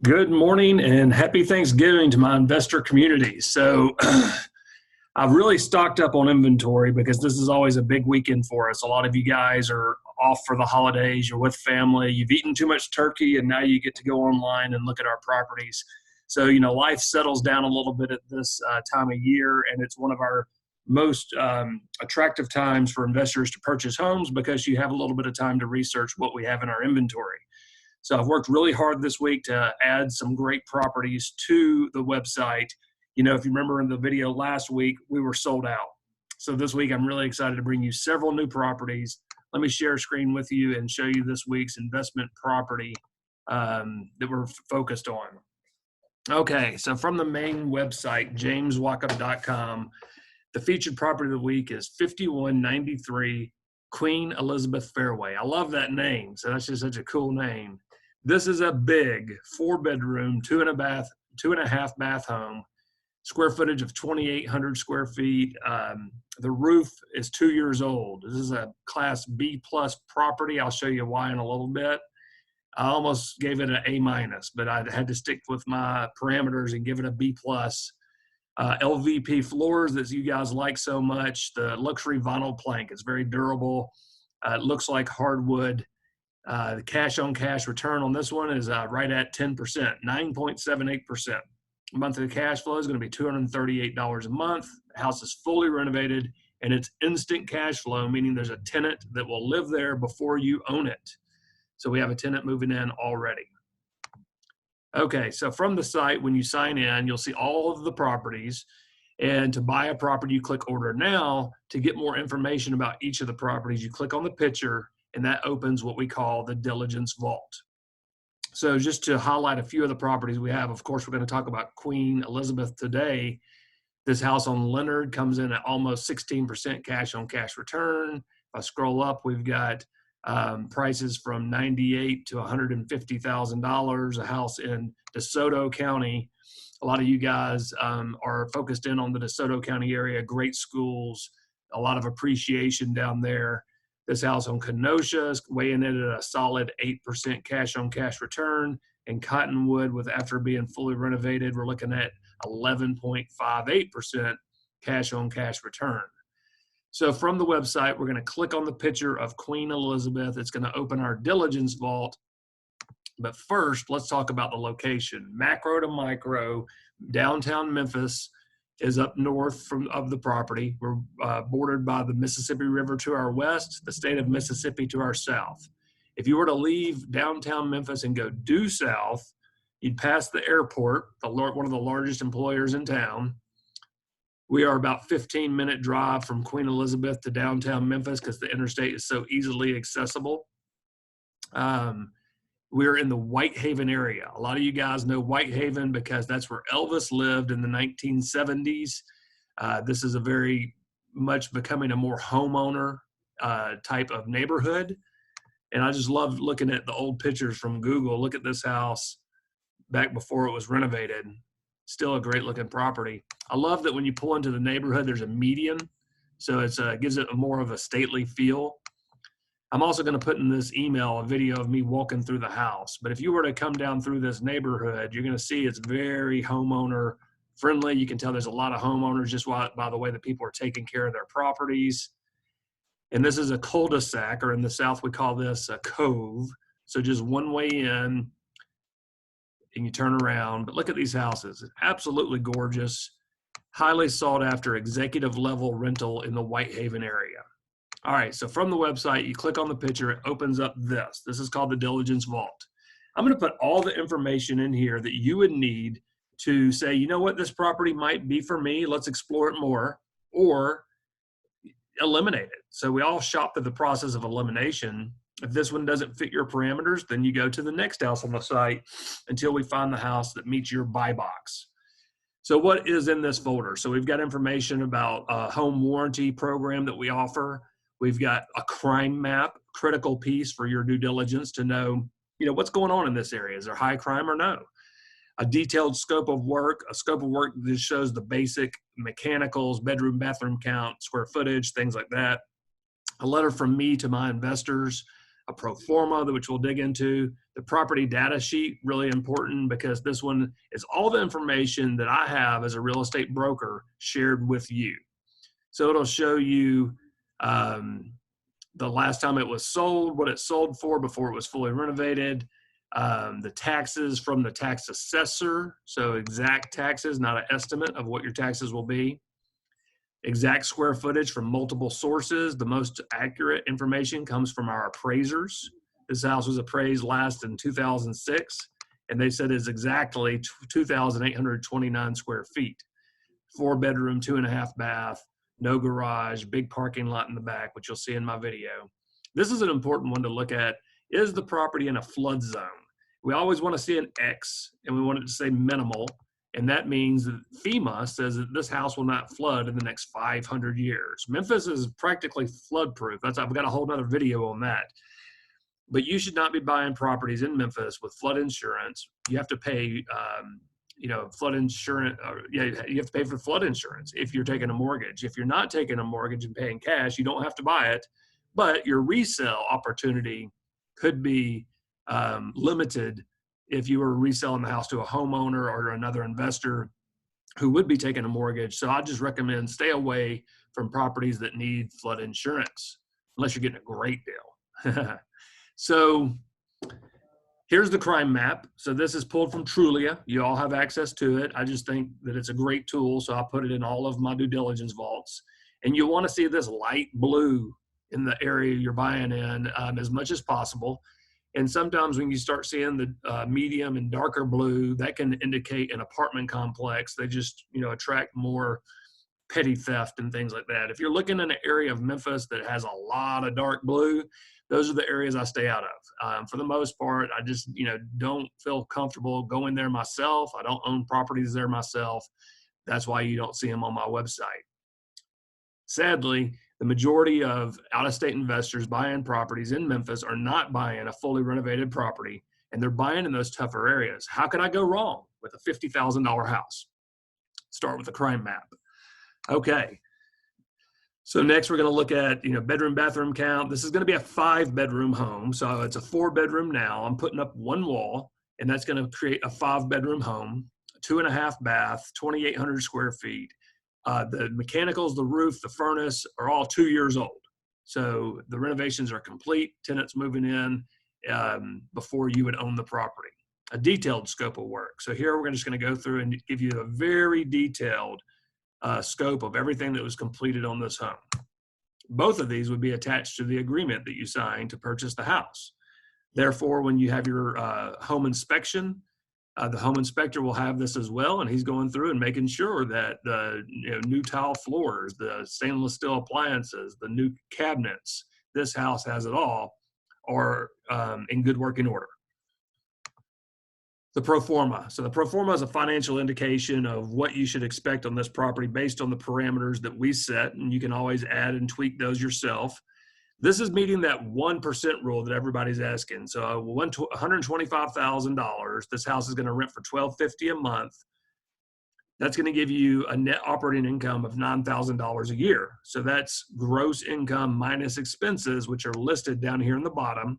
Good morning and happy Thanksgiving to my investor community. I've really stocked up on inventory because this is always a big weekend for us. A lot of you guys are off for the holidays, you're with family, you've eaten too much turkey, and now you get to go online and look at our properties. Life settles down a little bit at this time of year, and it's one of our most attractive times for investors to purchase homes because you have a little bit of time to research what we have in our inventory. So I've worked really hard this week to add some great properties to the website. If you remember in the video last week, we were sold out. So this week, I'm really excited to bring you several new properties. Let me share a screen with you and show you this week's investment property that we're focused on. Okay, so from the main website, jameswachob.com, the featured property of the week is 5193 Queen Elizabeth Fairway. I love that name, so that's just such a cool name. This is a big 4-bedroom, 2.5 bath home, square footage of 2,800 square feet. The roof is 2 years old. This is a Class B plus property. I'll show you why in a little bit. I almost gave it an A-, but I had to stick with my parameters and give it a B plus. LVP floors that you guys like so much. The luxury vinyl plank is very durable. It looks like hardwood. The cash-on-cash return on this one is right at 10%, 9.78%. Monthly cash flow is going to be $238 a month. The house is fully renovated, and it's instant cash flow, meaning there's a tenant that will live there before you own it. So we have a tenant moving in already. Okay, so from the site, when you sign in, you'll see all of the properties. And to buy a property, you click Order Now. To get more information about each of the properties, you click on the picture, and that opens what we call the diligence vault. So just to highlight a few of the properties we have, of course, we're going to talk about Queen Elizabeth today. This house on Leonard comes in at almost 16% cash-on-cash return. If I scroll up, we've got prices from $98,000 to $150,000. A house in DeSoto County. A lot of you guys are focused in on the DeSoto County area. Great schools, a lot of appreciation down there. This house on Kenosha is weighing in at a solid 8% cash-on-cash return. And Cottonwood, after being fully renovated, we're looking at 11.58% cash-on-cash return. So from the website, we're going to click on the picture of Queen Elizabeth. It's going to open our diligence vault. But first, let's talk about the location. Macro to micro, downtown Memphis is up north of the property. We're bordered by the Mississippi River to our west, the state of Mississippi to our south. If you were to leave downtown Memphis and go due south, you'd pass the airport, one of the largest employers in town. We are about 15-minute drive from Queen Elizabeth to downtown Memphis because the interstate is so easily accessible. We're in the Whitehaven area. A lot of you guys know Whitehaven because that's where Elvis lived in the 1970s. This is a very much becoming a more homeowner type of neighborhood. And I just love looking at the old pictures from Google. Look at this house back before it was renovated. Still a great looking property. I love that when you pull into the neighborhood, there's a median. So it gives it more of a stately feel. I'm also going to put in this email a video of me walking through the house. But if you were to come down through this neighborhood, you're going to see it's very homeowner friendly. You can tell there's a lot of homeowners just by the way that people are taking care of their properties. And this is a cul-de-sac, or in the South we call this a cove. So just one way in and you turn around. But look at these houses. It's absolutely gorgeous. Highly sought after executive level rental in the Whitehaven area. All right, so from the website, you click on the picture, it opens up this. This is called the Diligence Vault. I'm going to put all the information in here that you would need to say, you know what, this property might be for me. Let's explore it more, or eliminate it. So we all shop through the process of elimination. If this one doesn't fit your parameters, then you go to the next house on the site until we find the house that meets your buy box. So what is in this folder? So we've got information about a home warranty program that we offer. We've got a crime map, critical piece for your due diligence to know, what's going on in this area. Is there high crime or no? A detailed scope of work that shows the basic mechanicals, bedroom, bathroom count, square footage, things like that. A letter from me to my investors a pro forma, which we'll dig into, the property data sheet, really important because this one is all the information that I have as a real estate broker shared with you. So it'll show you the last time it was sold, what it sold for before it was fully renovated, the taxes from the tax assessor, so exact taxes, not an estimate of what your taxes will be. Exact square footage from multiple sources. The most accurate information comes from our appraisers. This house was appraised last in 2006, and they said it's exactly 2,829 square feet. 4-bedroom, 2.5 bath, no garage, big parking lot in the back, which you'll see in my video. This is an important one to look at. Is the property in a flood zone? We always want to see an X, and we want it to say minimal. And that means that FEMA says that this house will not flood in the next 500 years. Memphis is practically flood proof. I've got a whole other video on that. But you should not be buying properties in Memphis with flood insurance. You have to pay, flood insurance. You have to pay for flood insurance if you're taking a mortgage. If you're not taking a mortgage and paying cash, you don't have to buy it. But your resale opportunity could be limited if you were reselling the house to a homeowner or another investor who would be taking a mortgage. So I just recommend stay away from properties that need flood insurance, unless you're getting a great deal. So here's the crime map. So this is pulled from Trulia. You all have access to it. I just think that it's a great tool, so I put it in all of my due diligence vaults. And you want to see this light blue in the area you're buying in as much as possible. And sometimes when you start seeing the medium and darker blue, that can indicate an apartment complex. They just, attract more petty theft and things like that. If you're looking in an area of Memphis that has a lot of dark blue, those are the areas I stay out of. For the most part, I just, don't feel comfortable going there myself. I don't own properties there myself. That's why you don't see them on my website. Sadly, the majority of out-of-state investors buying properties in Memphis are not buying a fully renovated property, and they're buying in those tougher areas. How can I go wrong with a $50,000 house? Start with the crime map. Okay. So next we're going to look at, bedroom, bathroom count. This is going to be a 5-bedroom home. So it's a 4-bedroom now. I'm putting up one wall, and that's going to create a 5-bedroom home, 2.5 bath, 2,800 square feet. The mechanicals, the roof, the furnace are all 2 years old. So the renovations are complete. Tenants moving in before you would own the property. A detailed scope of work. So here we're just going to go through and give you a very detailed scope of everything that was completed on this home. Both of these would be attached to the agreement that you signed to purchase the house. Therefore, when you have your home inspection, the home inspector will have this as well, and he's going through and making sure that the new tile floors, the stainless steel appliances, the new cabinets, this house has it all, are in good working order. The pro forma. So the pro forma is a financial indication of what you should expect on this property based on the parameters that we set, and you can always add and tweak those yourself. This is meeting that 1% rule that everybody's asking. So $125,000, this house is going to rent for $1,250 a month. That's going to give you a net operating income of $9,000 a year. So that's gross income minus expenses, which are listed down here in the bottom.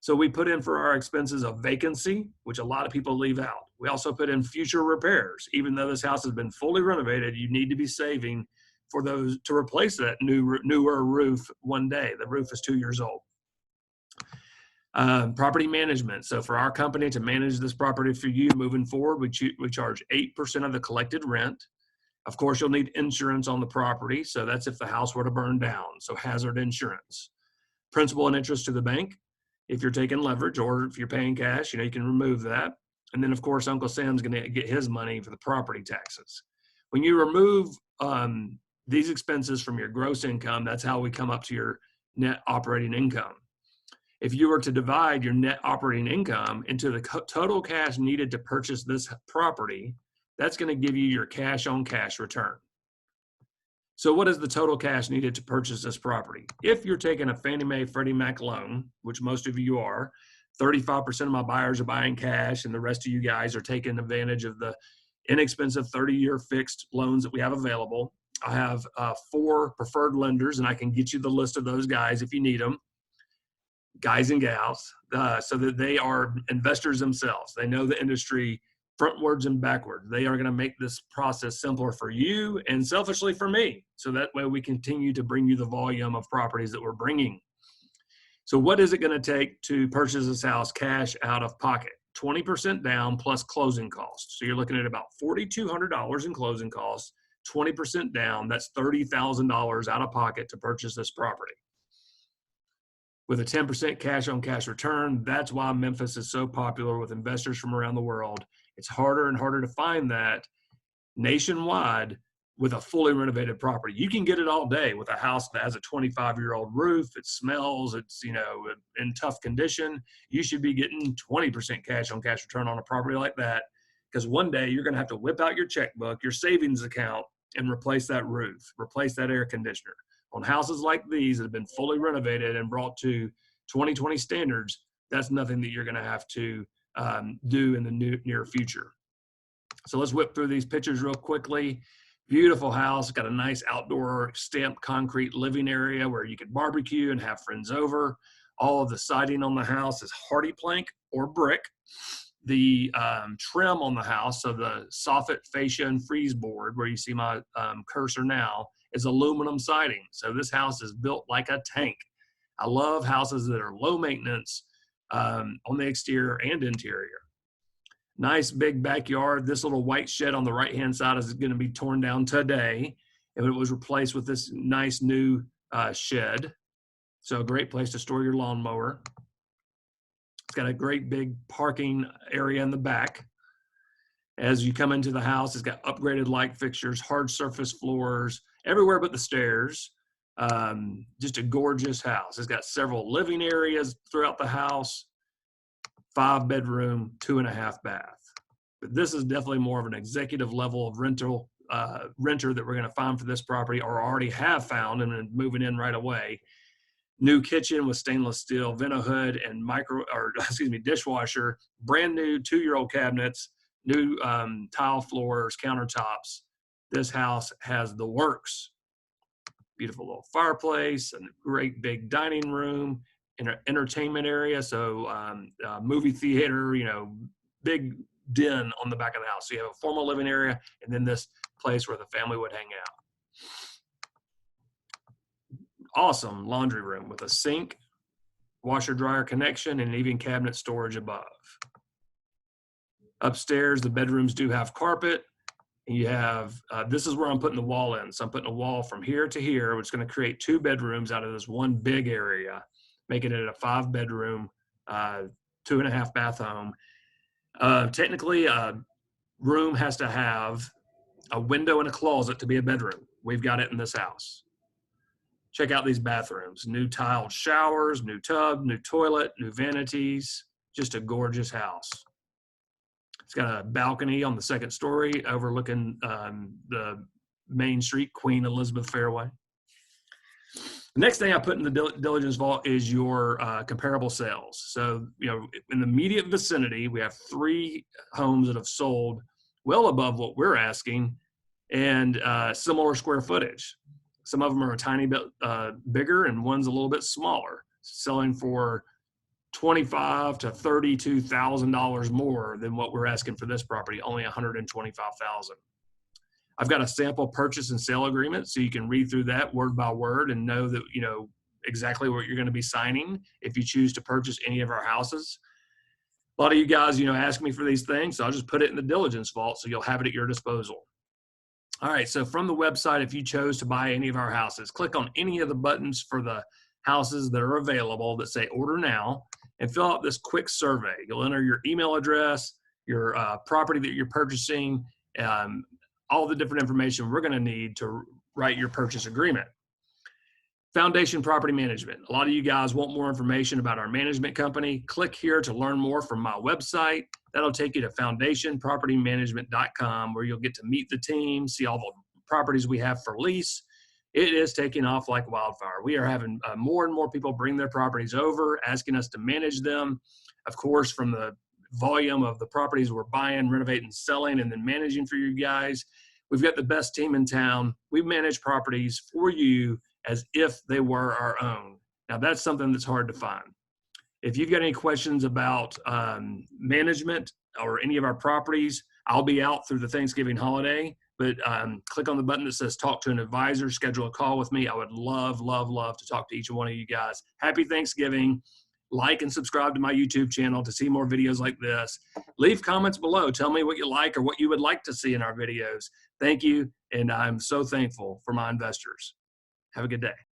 So we put in for our expenses a vacancy, which a lot of people leave out. We also put in future repairs. Even though this house has been fully renovated, you need to be saving for those to replace that newer roof one day. The roof is 2 years old. Property management. So for our company to manage this property for you moving forward, we charge 8% of the collected rent. Of course, you'll need insurance on the property. So that's if the house were to burn down. So hazard insurance. Principal and interest to the bank. If you're taking leverage or if you're paying cash, you can remove that. And then, of course, Uncle Sam's going to get his money for the property taxes. When you remove these expenses from your gross income, that's how we come up to your net operating income. If you were to divide your net operating income into the total cash needed to purchase this property, that's going to give you your cash on cash return. So what is the total cash needed to purchase this property? If you're taking a Fannie Mae, Freddie Mac loan, which most of you are, 35% of my buyers are buying cash, and the rest of you guys are taking advantage of the inexpensive 30-year fixed loans that we have available. I have 4 preferred lenders, and I can get you the list of those guys if you need them. guys and gals, so that they are investors themselves. They know the industry frontwards and backwards. They are going to make this process simpler for you and selfishly for me. So that way we continue to bring you the volume of properties that we're bringing. So what is it going to take to purchase this house cash out of pocket? 20% down plus closing costs. So you're looking at about $4,200 in closing costs, 20% down. That's $30,000 out of pocket to purchase this property. With a 10% cash on cash return, that's why Memphis is so popular with investors from around the world. It's harder and harder to find that nationwide with a fully renovated property. You can get it all day with a house that has a 25-year-old roof. It smells, it's, you know, in tough condition. You should be getting 20% cash on cash return on a property like that, because one day you're going to have to whip out your checkbook, your savings account, and replace that roof, replace that air conditioner. On houses like these that have been fully renovated and brought to 2020 standards, that's nothing that you're going to have to do in the near future. So let's whip through these pictures real quickly. Beautiful house, got a nice outdoor stamped concrete living area where you could barbecue and have friends over. All of the siding on the house is hardy plank or brick. The trim on the house, so the soffit, fascia, and frieze board, where you see my cursor now, is aluminum siding. So this house is built like a tank. I love houses that are low maintenance on the exterior and interior. Nice big backyard. This little white shed on the right-hand side is going to be torn down today, and it was replaced with this nice new shed. So a great place to store your lawnmower. It's got a great big parking area in the back. As you come into the house, it's got upgraded light fixtures, hard surface floors, everywhere but the stairs. Just a gorgeous house. It's got several living areas throughout the house, 5-bedroom, 2.5 bath. But this is definitely more of an executive level of renter that we're going to find for this property, or already have found and moving in right away. New kitchen with stainless steel vent hood and dishwasher, brand new 2-year-old cabinets, new tile floors, countertops. This house has the works. Beautiful little fireplace and a great big dining room, entertainment area. So movie theater, you know, big den on the back of the house. So you have a formal living area and then this place where the family would hang out. Awesome laundry room with a sink, washer dryer connection, and even cabinet storage above. Upstairs, the bedrooms do have carpet. And you have, this is where I'm putting the wall in. So I'm putting a wall from here to here, which is going to create 2 bedrooms out of this one big area, making it a 5-bedroom, 2.5 bath home. Technically, a room has to have a window and a closet to be a bedroom. We've got it in this house. Check out these bathrooms. New tiled showers, new tub, new toilet, new vanities. Just a gorgeous house. It's got a balcony on the 2nd story overlooking the main street, Queen Elizabeth Fairway. The next thing I put in the diligence vault is your comparable sales. So, you know, in the immediate vicinity, we have 3 homes that have sold well above what we're asking and similar square footage. Some of them are a tiny bit bigger and one's a little bit smaller, selling for $25,000 to $32,000 more than what we're asking for this property, only $125,000. I've got a sample purchase and sale agreement, so you can read through that word by word and know that, you know, exactly what you're going to be signing if you choose to purchase any of our houses. A lot of you guys, you know, ask me for these things, so I'll just put it in the diligence vault so you'll have it at your disposal. All right, so from the website, if you chose to buy any of our houses, click on any of the buttons for the houses that are available that say order now and fill out this quick survey. You'll enter your email address, your property that you're purchasing, all the different information we're going to need to write your purchase agreement. Foundation Property Management. A lot of you guys want more information about our management company. Click here to learn more from my website. That'll take you to foundationpropertymanagement.com, where you'll get to meet the team, see all the properties we have for lease. It is taking off like wildfire. We are having more and more people bring their properties over, asking us to manage them. Of course, from the volume of the properties we're buying, renovating, selling, and then managing for you guys, we've got the best team in town. We manage properties for you as if they were our own. Now, that's something that's hard to find. If you've got any questions about management or any of our properties, I'll be out through the Thanksgiving holiday, but click on the button that says talk to an advisor, schedule a call with me. I would love, love, love to talk to each one of you guys. Happy Thanksgiving. Like and subscribe to my YouTube channel to see more videos like this. Leave comments below. Tell me what you like or what you would like to see in our videos. Thank you, and I'm so thankful for my investors. Have a good day.